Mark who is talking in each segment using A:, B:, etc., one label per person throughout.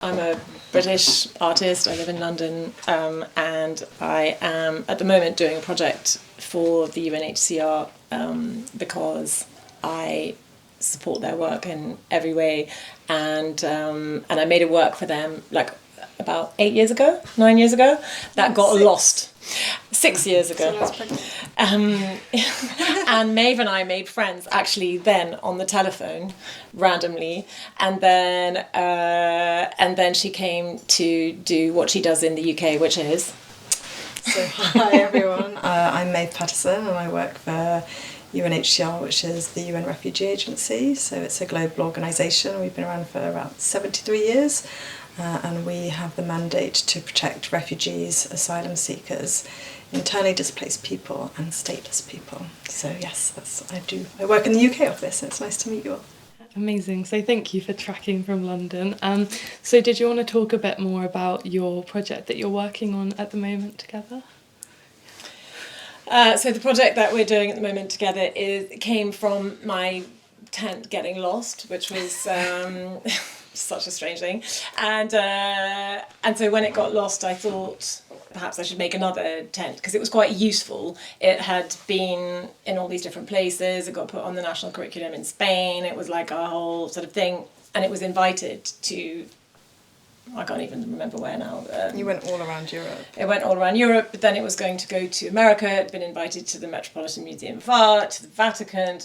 A: I'm a British artist. I live in London, and I am at the moment doing a project for the UNHCR because I support their work in every way, and I made a work for them like about 9 years ago, that got lost. 6 years ago. And Maeve and I made friends actually then on the telephone randomly, and then she came to do what she does in the UK, which is.
B: So hi everyone, I'm Maeve Patterson and I work for UNHCR, which is the UN Refugee Agency. So it's a global organisation. We've been around for about 73 years. And we have the mandate to protect refugees, asylum seekers, internally displaced people and stateless people. So yes, that's what I do. I work in the UK office, and it's nice to meet you all.
C: Amazing. So thank you for tracking from London. So did you want to talk a bit more about your project that you're working on at the moment together?
A: So the project that we're doing at the moment together came from my tent getting lost, which was such a strange thing, and so when it got lost, I thought perhaps I should make another tent because it was quite useful. It had been in all these different places. It got put on the national curriculum in Spain. It was like a whole sort of thing, and it was invited to. I can't even remember where now.
B: You went all around Europe.
A: It went all around Europe, but then it was going to go to America. It'd been invited to the Metropolitan Museum of Art, to the Vatican,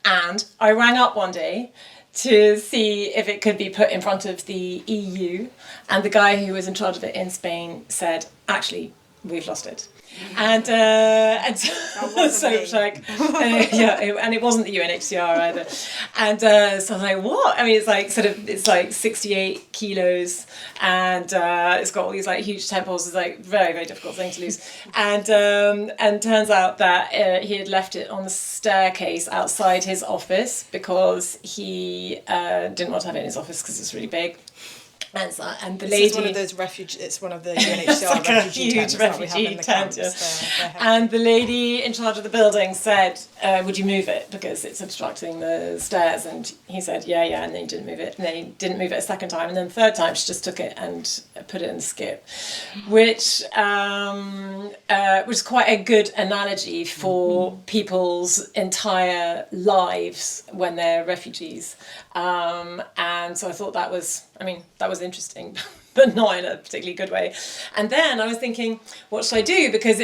A: and I rang up one day to see if it could be put in front of the EU, and the guy who was in charge of it in Spain said, actually, we've lost it. And so it's like, and it wasn't the UNHCR either. And so I was like, what? I mean, it's like 68 kilos, and it's got all these like huge temples. It's like very, very difficult thing to lose. And turns out that he had left it on the staircase outside his office because he didn't want to have it in his office because it's really big. And the lady.
B: It's one of those refugee. It's one of the UNHCR
A: like
B: refugee
A: huge
B: tents
A: refugee tent. And the lady in charge of the building said, "Would you move it because it's obstructing the stairs?" And he said, "Yeah." And then he didn't move it. And then he didn't move it a second time. And then the third time, she just took it and put it in the skip, which was quite a good analogy for people's entire lives when they're refugees. And so I thought that was interesting, but not in a particularly good way. And then I was thinking, what should I do? Because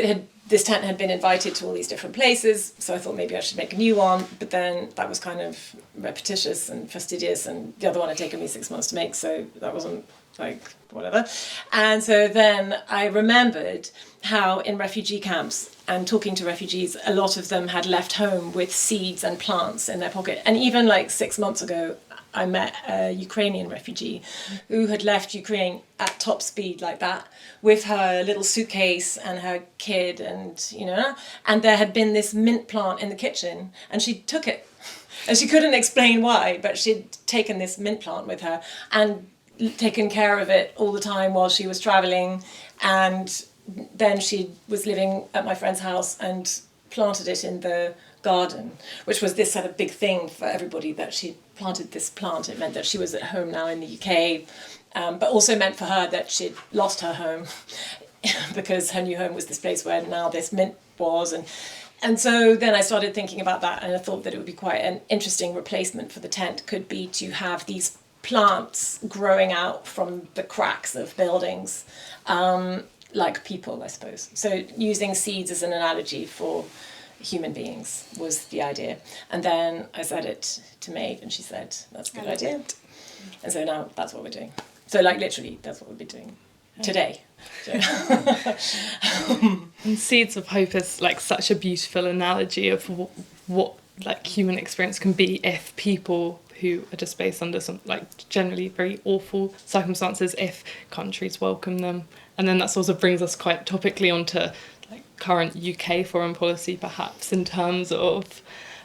A: this tent had been invited to all these different places, so I thought maybe I should make a new one, but then that was kind of repetitious and fastidious, and the other one had taken me 6 months to make, so that wasn't like whatever. And so then I remembered how in refugee camps and talking to refugees, a lot of them had left home with seeds and plants in their pocket. And even like 6 months ago, I met a Ukrainian refugee who had left Ukraine at top speed like that with her little suitcase and her kid, and there had been this mint plant in the kitchen, and she took it. And she couldn't explain why, but she'd taken this mint plant with her and taken care of it all the time while she was traveling. And then she was living at my friend's house and planted it in the garden, which was this sort of big thing for everybody that she planted this plant. It meant that she was at home now in the UK, but also meant for her that she'd lost her home because her new home was this place where now this mint was. And so then I started thinking about that, and I thought that it would be quite an interesting replacement for the tent could be to have these plants growing out from the cracks of buildings, like people, I suppose. So using seeds as an analogy for human beings was the idea. And then I said it to Maeve, and she said, that's a good idea. And so now that's what we're doing. So like literally, that's what we'll be doing today.
C: And Seeds of Hope is like such a beautiful analogy of what like human experience can be if people who are displaced under some like generally very awful circumstances, if countries welcome them. And then that sort of brings us quite topically onto like current UK foreign policy, perhaps in terms of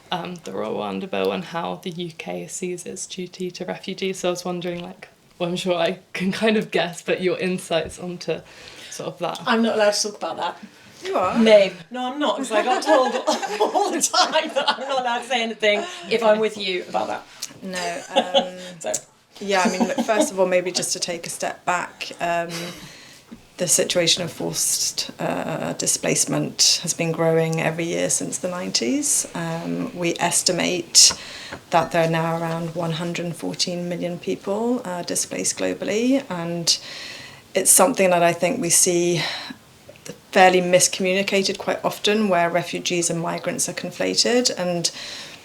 C: the Rwanda bill and how the UK sees its duty to refugees. So I was wondering, like, well, I'm sure I can kind of guess, but your insights onto sort of that.
A: I'm not allowed to talk about that.
B: You are?
A: Maeve. No, I'm not, because I got told all the time that I'm not allowed to say anything if I'm with you about that.
B: No.
A: So
B: Yeah, I mean, look, first of all, maybe just to take a step back, the situation of forced displacement has been growing every year since the 90s. We estimate that there are now around 114 million people displaced globally, and it's something that I think we see fairly miscommunicated quite often, where refugees and migrants are conflated, and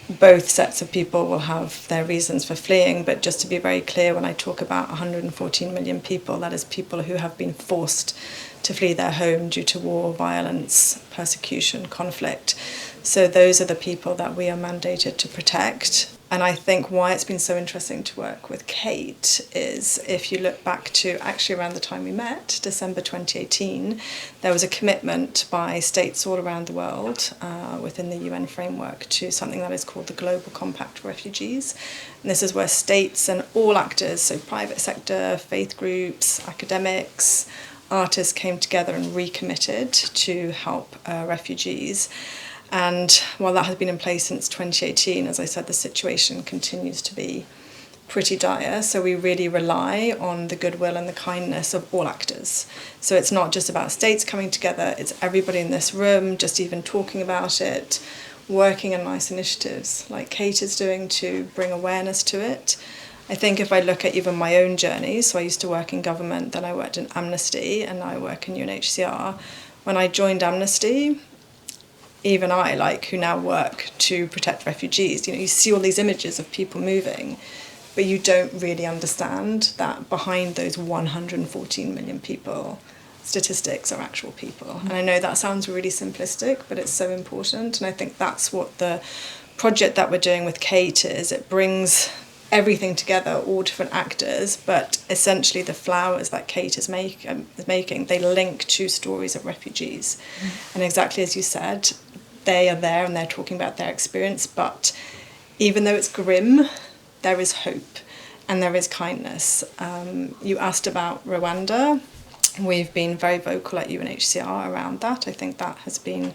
B: both sets of people will have their reasons for fleeing. But just to be very clear, when I talk about 114 million people, that is people who have been forced to flee their home due to war, violence, persecution, conflict. So those are the people that we are mandated to protect. And I think why it's been so interesting to work with Kate is, if you look back to actually around the time we met, December 2018, there was a commitment by states all around the world within the UN framework to something that is called the Global Compact for Refugees. And this is where states and all actors, so private sector, faith groups, academics, artists, came together and recommitted to help refugees. And while that has been in place since 2018, as I said, the situation continues to be pretty dire. So we really rely on the goodwill and the kindness of all actors. So it's not just about states coming together, it's everybody in this room, just even talking about it, working on nice initiatives like Kate is doing to bring awareness to it. I think if I look at even my own journey, so I used to work in government, then I worked in Amnesty, and now I work in UNHCR. When I joined Amnesty, even I, who now work to protect refugees, you see all these images of people moving, but you don't really understand that behind those 114 million people, statistics are actual people. And I know that sounds really simplistic, but it's so important. And I think that's what the project that we're doing with Kate is. It brings everything together, all different actors, but essentially the flowers that Kate is making, they link to stories of refugees. And exactly as you said, they are there and they're talking about their experience, but even though it's grim, there is hope and there is kindness. You asked about Rwanda. We've been very vocal at UNHCR around that. I think that has been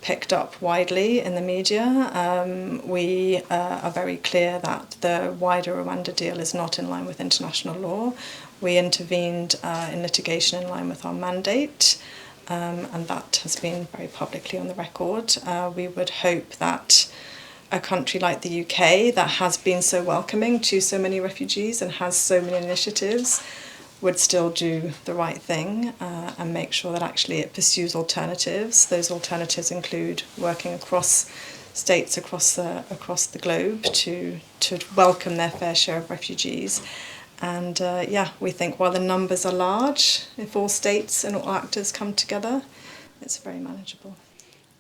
B: picked up widely in the media. We are very clear that the wider Rwanda deal is not in line with international law. We intervened in litigation in line with our mandate, and that has been very publicly on the record. We would hope that a country like the UK, that has been so welcoming to so many refugees and has so many initiatives, would still do the right thing and make sure that actually it pursues alternatives. Those alternatives include working across states across the globe to welcome their fair share of refugees. And we think while the numbers are large, if all states and all actors come together, it's very manageable.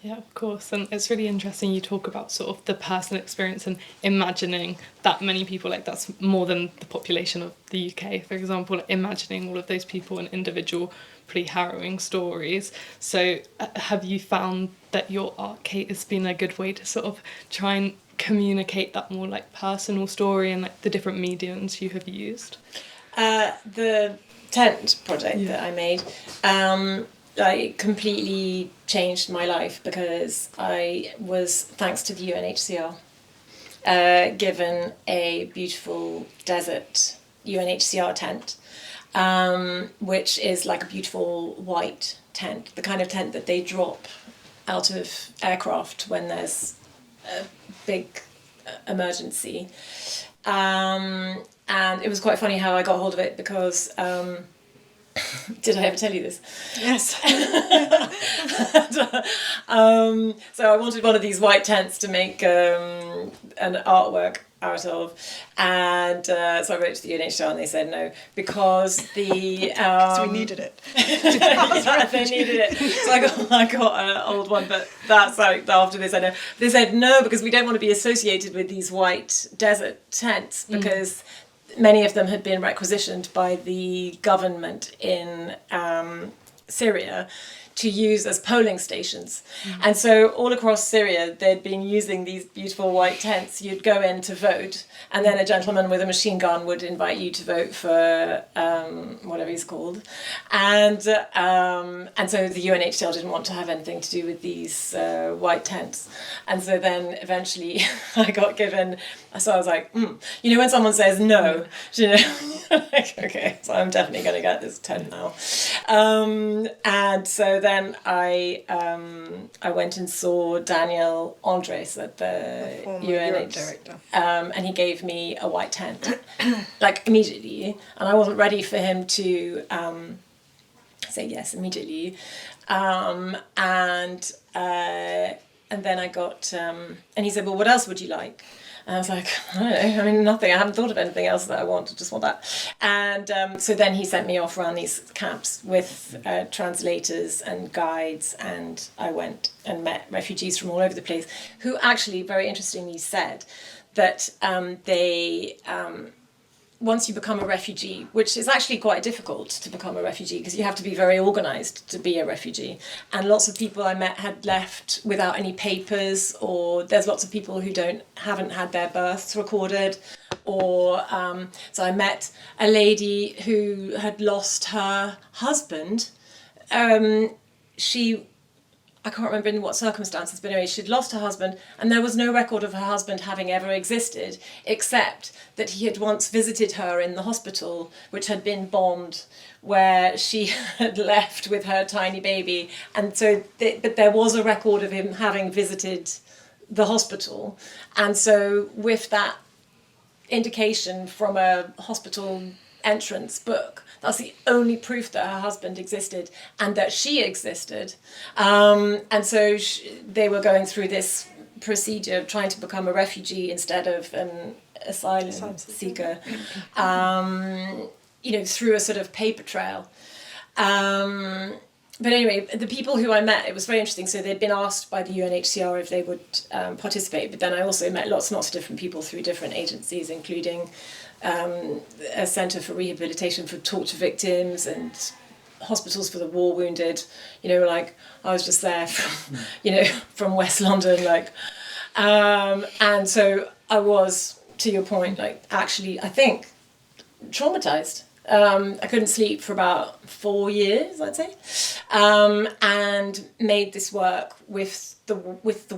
C: Yeah, of course. And it's really interesting you talk about sort of the personal experience and imagining that many people, that's more than the population of the UK, for example, imagining all of those people and individual pretty harrowing stories. So have you found that your art, Kate, has been a good way to sort of try and communicate that more personal story and the different mediums you have used?
A: The tent project that I made, completely changed my life because I was, thanks to the UNHCR, given a beautiful desert UNHCR tent, which is like a beautiful white tent, the kind of tent that they drop out of aircraft when there's a big emergency. And it was quite funny how I got hold of it because did I ever tell you this?
B: Yes.
A: So I wanted one of these white tents to make an artwork out of, and so I wrote to the UNHCR and they said no because the
B: So we needed it.
A: they needed it. So I got an old one, but that's after this I know. They said no because we don't want to be associated with these white desert tents because many of them had been requisitioned by the government in Syria to use as polling stations. And so all across Syria, they'd been using these beautiful white tents. You'd go in to vote, and then a gentleman with a machine gun would invite you to vote for whatever he's called, and so the UNHCR didn't want to have anything to do with these white tents, and so then eventually I got given. So I was like, you know, when someone says no, you know, like, okay, so I'm definitely going to get this tent now, and so then I went and saw Daniel Andres at the UNHCR
B: director,
A: and he gave me a white tent, like immediately, and I wasn't ready for him to say yes immediately, and then I got and he said, well, what else would you like? And I was like, I don't know, I mean, nothing. I haven't thought of anything else that I want. I just want that. And so then he sent me off around these camps with translators and guides, and I went and met refugees from all over the place who actually, very interestingly, said that once you become a refugee, which is actually quite difficult to become a refugee because you have to be very organised to be a refugee. And lots of people I met had left without any papers, or there's lots of people who haven't had their births recorded, or so I met a lady who had lost her husband. I can't remember in what circumstances, but anyway, she'd lost her husband, and there was no record of her husband having ever existed, except that he had once visited her in the hospital, which had been bombed, where she had left with her tiny baby. And so, but there was a record of him having visited the hospital. And so with that indication from a hospital entrance book, that's the only proof that her husband existed and that she existed. And so they were going through this procedure of trying to become a refugee instead of an asylum seeker, you know, through a sort of paper trail. But anyway, the people who I met, it was very interesting. So they'd been asked by the UNHCR if they would participate, but then I also met lots and lots of different people through different agencies, including a centre for rehabilitation for torture victims and hospitals for the war wounded. You know, like I was just there from, you know, from West London, like, and so I was, to your point, like actually I think traumatised. I couldn't sleep for about 4 years, I'd say, and made this work with the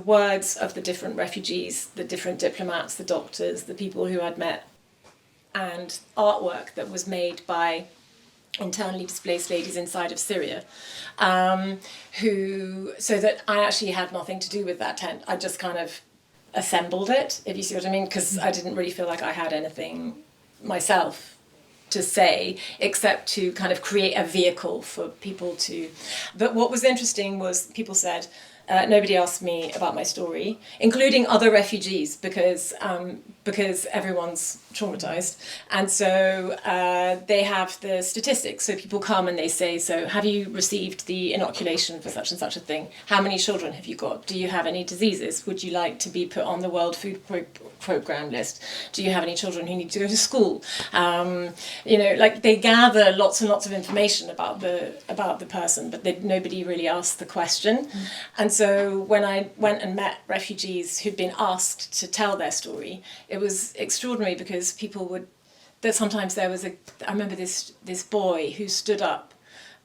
A: words of the different refugees, the different diplomats, the doctors, the people who I'd met, and artwork that was made by internally displaced ladies inside of Syria, so that I actually had nothing to do with that tent. I just kind of assembled it, if you see what I mean, because I didn't really feel like I had anything myself to say except to kind of create a vehicle for people to. But what was interesting was people said, nobody asked me about my story, including other refugees, because everyone's traumatized. And so they have the statistics. So people come and they say, so have you received the inoculation for such and such a thing? How many children have you got? Do you have any diseases? Would you like to be put on the World Food Programme list? Do you have any children who need to go to school? You know, like they gather lots and lots of information about the person, but nobody really asked the question. And so when I went and met refugees who'd been asked to tell their story, it was extraordinary because sometimes there was I remember this boy who stood up,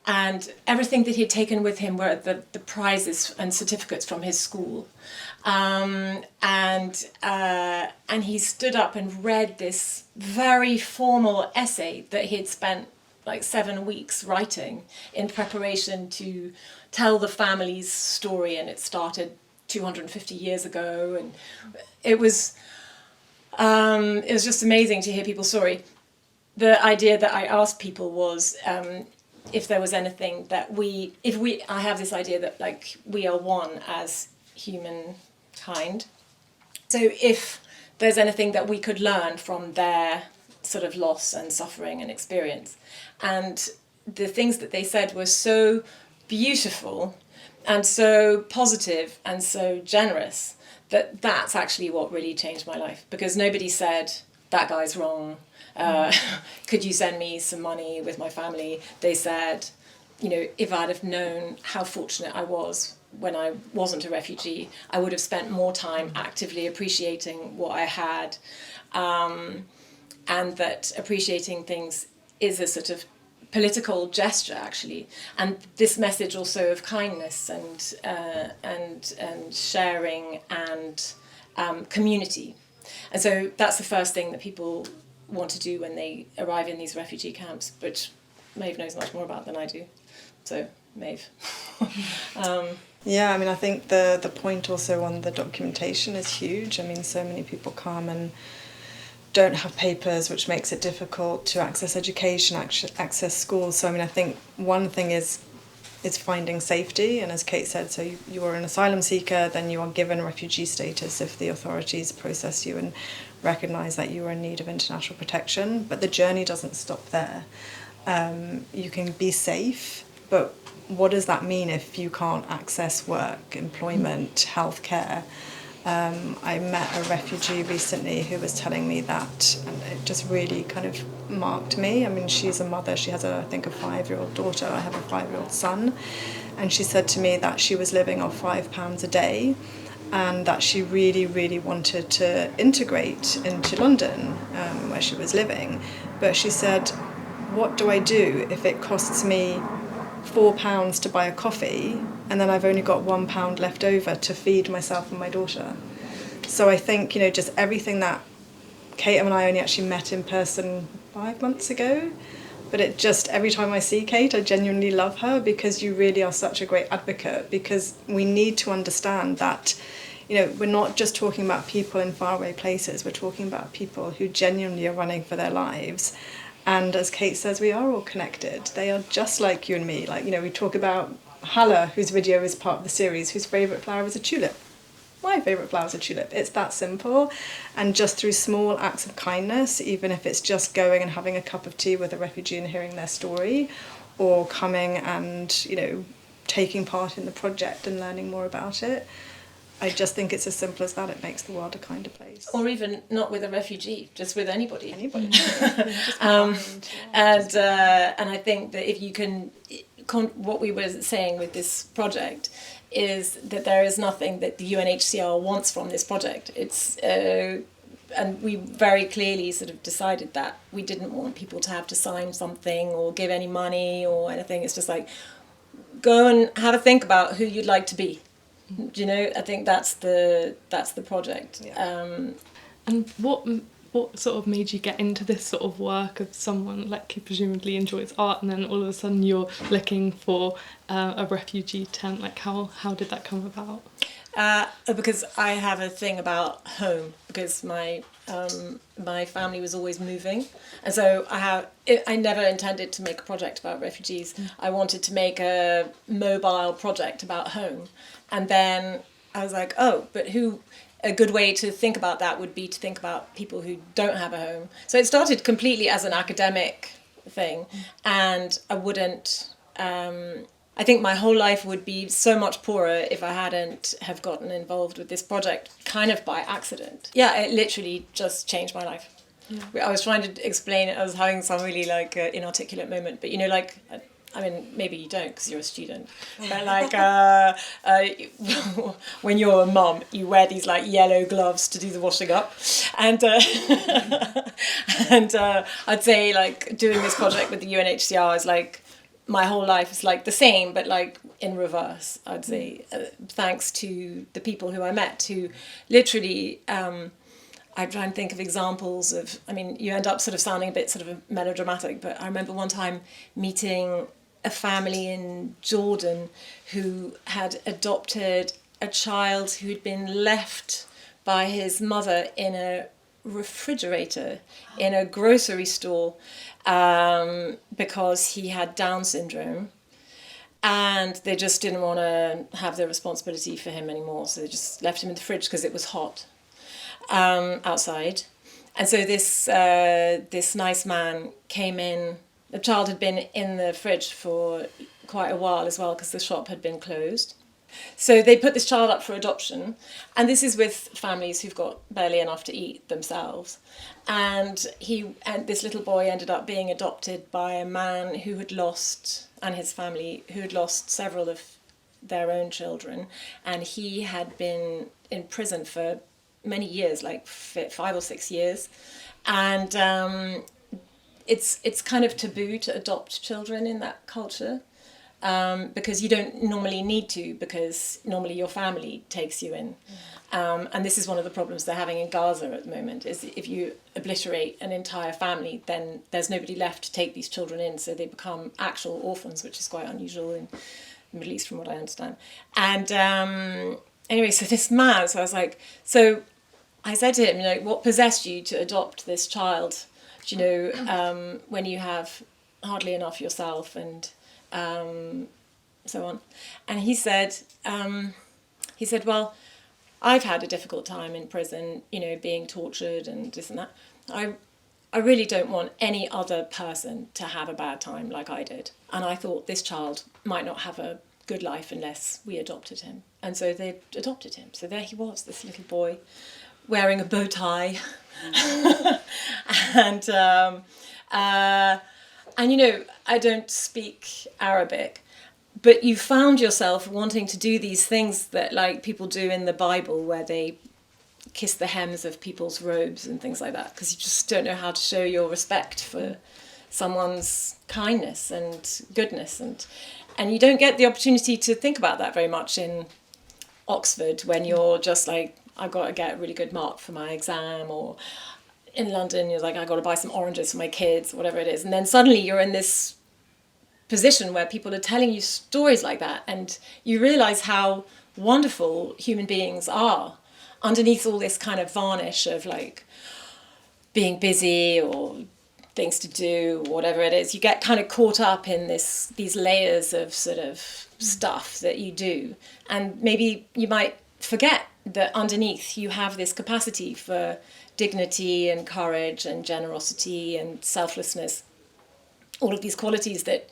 A: and everything that he'd taken with him were the prizes and certificates from his school. And he stood up and read this very formal essay that he had spent like 7 weeks writing in preparation to tell the family's story, and it started 250 years ago, and it was just amazing to hear people's story. The idea that I asked people was if there was anything that I have this idea that like we are one as humankind. So if there's anything that we could learn from their sort of loss and suffering and experience. And the things that they said were so beautiful and so positive and so generous that's actually what really changed my life, because nobody said that guy's wrong, could you send me some money with my family? They said, you know, if I'd have known how fortunate I was when I wasn't a refugee, I would have spent more time actively appreciating what I had, and that appreciating things is a sort of political gesture, actually, and this message also of kindness and sharing and community. And so that's the first thing that people want to do when they arrive in these refugee camps, which Maeve knows much more about than I do. So, Maeve.
B: Yeah, I mean, I think the point also on the documentation is huge. I mean, so many people come and don't have papers, which makes it difficult to access education, access schools. So, I mean, I think one thing is finding safety. And as Kate said, so you are an asylum seeker, then you are given refugee status if the authorities process you and recognise that you are in need of international protection. But the journey doesn't stop there. You can be safe, but what does that mean if you can't access work, employment, healthcare? I met a refugee recently who was telling me that, and it just really kind of marked me. I mean, she's a mother. She has, I think, a 5-year-old daughter. I have a 5-year-old son. And she said to me that she was living on £5 a day and that she really, really wanted to integrate into London, where she was living. But she said, what do I do if it costs me £4 to buy a coffee and then I've only got £1 left over to feed myself and my daughter? So I think, you know, just everything that Kate and I only actually met in person 5 months ago, but it just, every time I see Kate, I genuinely love her because you really are such a great advocate, because we need to understand that, you know, we're not just talking about people in faraway places, we're talking about people who genuinely are running for their lives. And as Kate says, we are all connected. They are just like you and me. Like, you know, we talk about Hala, whose video is part of the series, whose favourite flower is a tulip. My favourite flower is a tulip. It's that simple. And just through small acts of kindness, even if it's just going and having a cup of tea with a refugee and hearing their story, or coming and, you know, taking part in the project and learning more about it, I just think it's as simple as that. It makes the world a kinder place.
A: Or even not with a refugee, just with anybody.
B: Anybody.
A: And I think that if you can, what we were saying with this project is that there is nothing that the UNHCR wants from this project. It's and we very clearly sort of decided that we didn't want people to have to sign something or give any money or anything. It's just like, go and have a think about who you'd like to be. Do you know? I think that's the project.
B: Yeah.
C: And what sort of made you get into this sort of work of someone like who presumably enjoys art, and then all of a sudden you're looking for a refugee tent? Like how did that come about?
A: Because I have a thing about home, because my family was always moving, and so I never intended to make a project about refugees. I wanted to make a mobile project about home, and then I was like, oh, but a good way to think about that would be to think about people who don't have a home. So it started completely as an academic thing, and I wouldn't. I think my whole life would be so much poorer if I hadn't have gotten involved with this project, kind of by accident. Yeah, it literally just changed my life. Yeah. I was trying to explain it. I was having some really inarticulate moment, but you know, like, I mean, maybe you don't because you're a student, but like when you're a mum, you wear these like yellow gloves to do the washing up, and I'd say like doing this project with the UNHCR is like, my whole life is like the same, but like in reverse, I'd say, thanks to the people who I met, who literally, I try and think of examples of, I mean, you end up sort of sounding a bit sort of melodramatic, but I remember one time meeting a family in Jordan who had adopted a child who had been left by his mother in a refrigerator in a grocery store, because he had Down syndrome, and they just didn't want to have the responsibility for him anymore, so they just left him in the fridge because it was hot outside. And so this nice man came in. The child had been in the fridge for quite a while as well because the shop had been closed. So they put this child up for adoption, and this is with families who've got barely enough to eat themselves. And this little boy ended up being adopted by a man who had lost, and his family, who had lost several of their own children, and he had been in prison for many years, like 5 or 6 years, and it's kind of taboo to adopt children in that culture. Because you don't normally need to, because normally your family takes you in. And this is one of the problems they're having in Gaza at the moment, is if you obliterate an entire family, then there's nobody left to take these children in, so they become actual orphans, which is quite unusual in the Middle East from what I understand. And anyway, so this man, so I was like, so I said to him, you know, what possessed you to adopt this child, you know, when you have hardly enough yourself, and so on. And he said, well, I've had a difficult time in prison, you know, being tortured and this and that. I really don't want any other person to have a bad time like I did. And I thought this child might not have a good life unless we adopted him. And so they adopted him. So there he was, this little boy wearing a bow tie. And, you know, I don't speak Arabic, but you found yourself wanting to do these things that, like, people do in the Bible, where they kiss the hems of people's robes and things like that, because you just don't know how to show your respect for someone's kindness and goodness. And you don't get the opportunity to think about that very much in Oxford, when you're just like, I've got to get a really good mark for my exam, or in London, you're like, I got to buy some oranges for my kids, whatever it is. And then suddenly you're in this position where people are telling you stories like that, and you realise how wonderful human beings are underneath all this kind of varnish of like being busy or things to do, or whatever it is. You get kind of caught up in these layers of sort of stuff that you do, and maybe you might forget that underneath you have this capacity for dignity and courage and generosity and selflessness, all of these qualities that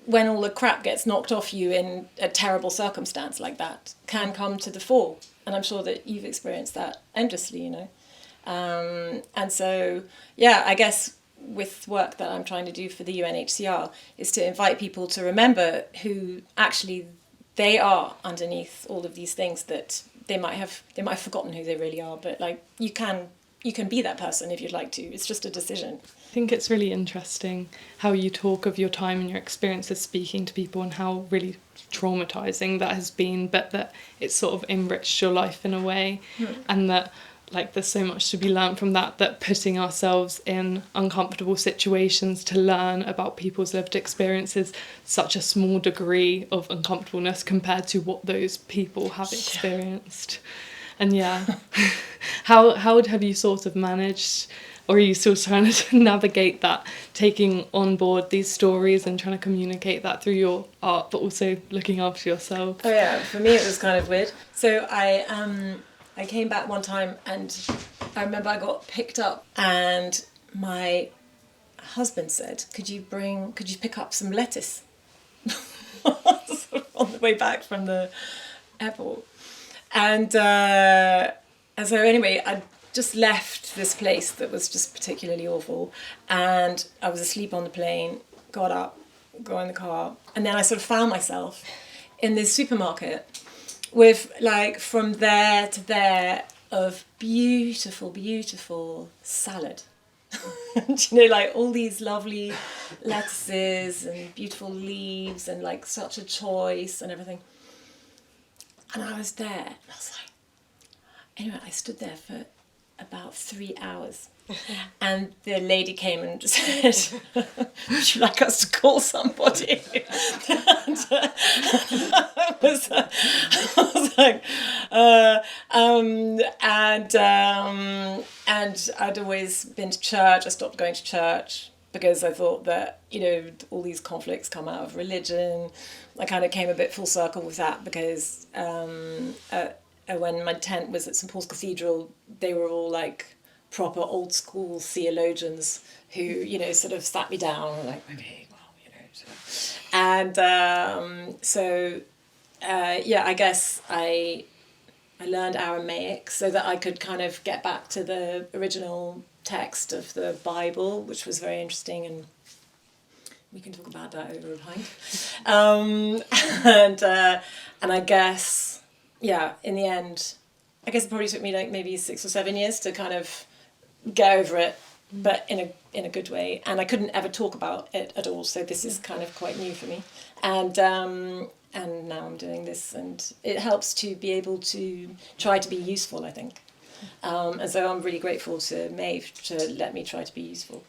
A: when all the crap gets knocked off you in a terrible circumstance like that can come to the fore. And I'm sure that you've experienced that endlessly, you know. And so, yeah, I guess with work that I'm trying to do for the UNHCR is to invite people to remember who actually they are underneath all of these things, that they might have forgotten who they really are, but like you can be that person if you'd like to. It's just a decision.
C: I think it's really interesting how you talk of your time and your experiences speaking to people, and how really traumatizing that has been, but that it's sort of enriched your life in a way. And that like there's so much to be learned from that putting ourselves in uncomfortable situations to learn about people's lived experiences, such a small degree of uncomfortableness compared to what those people have experienced. And yeah, how have you sort of managed, or are you still trying to navigate that, taking on board these stories and trying to communicate that through your art, but also looking after yourself?
A: Oh yeah, for me it was kind of weird. So I came back one time, and I remember I got picked up, and my husband said, could you pick up some lettuce on the way back from the airport? And so anyway, I just left this place that was just particularly awful, and I was asleep on the plane, got up, got in the car, and then I sort of found myself in this supermarket with like from there to there of beautiful, beautiful salad. You know, like all these lovely lettuces and beautiful leaves and like such a choice and everything. And I was there, and I was like, anyway, I stood there for about 3 hours. And the lady came and said, would you like us to call somebody? And I was like, and I'd always been to church. I stopped going to church because I thought that, you know, all these conflicts come out of religion. I kind of came a bit full circle with that because when my tent was at St Paul's Cathedral, they were all like proper old school theologians who, you know, sort of sat me down and like, okay, well, you know. So. And yeah, I guess I learned Aramaic so that I could kind of get back to the original text of the Bible, which was very interesting, and we can talk about that over a pint. And I guess, yeah, in the end, I guess it probably took me like maybe 6 or 7 years to kind of get over it but in a good way. And I couldn't ever talk about it at all, so this is kind of quite new for me. And now I'm doing this, and it helps to be able to try to be useful, I think. And so I'm really grateful to Maeve to let me try to be useful.